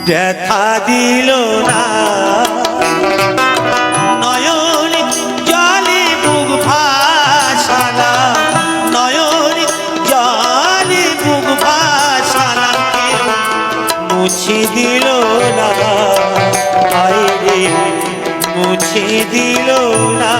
ব্যথা দিল না, নয়ন জলে বুক ভাসালা, নয়ন জলে বুক ভাসালা, মুছে দিল না, হায় রে মুছে দিল না।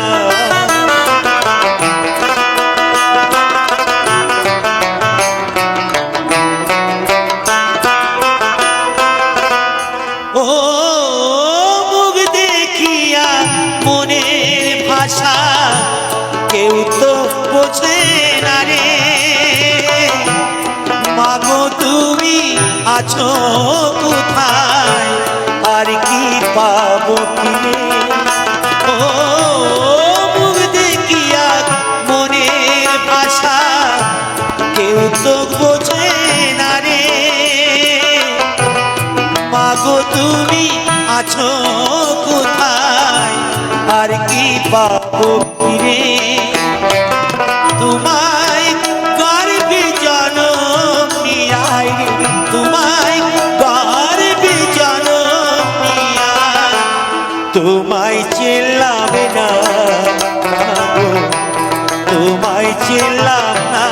ও মুখ দেখিয়া মনের ভাষা কেউ তো বোঝে না রে, মাগো তুমি আছো কোথায়, আর কি পাবো কিনে। ও মুখ দেখিয়া মনের ভাষা কেউ তো বোঝে না রে, মাগো তুমি আছো কোথায়, আর কি পাবো ফিরে। তোমায় গর্বে জনম নিয়াই, তোমায় গর্বে জনম নিয়াই, তোমায় চেল্লাবে না মাগো, তোমায় চেল্লাম না।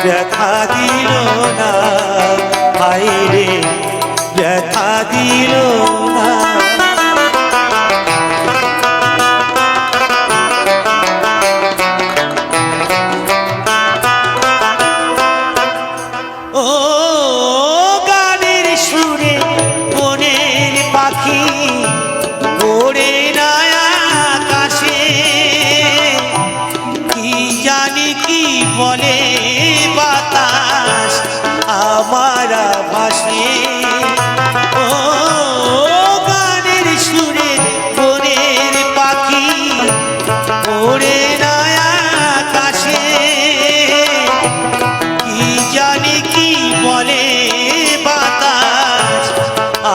ব্যথা দিল না, হায় রে ব্যথা দিল না। ও গানের সুরে বনের পাখি ওড়ে না আকাশে, কি জানি কি বলে বাতাস আমার ভাসে। ও গানের সুরে বনের পাখি ওড়ে না আকাশে, কি জানি কি বলে বাতাস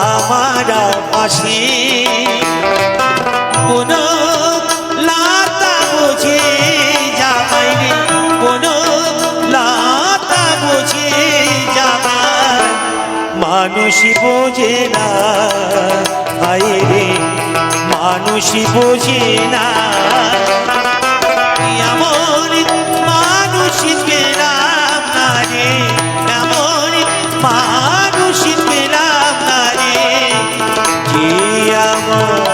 আমার ভাসে। কোনো লাতা বোঝে জামাই রে, কোনো লাতা বোঝে জামাই, মানুষ বোঝে না, হায় রে মানুষ বোঝে না। এমন মানুষ পেলাম না রে, এমন মানুষ পেলাম না রে, যে আমার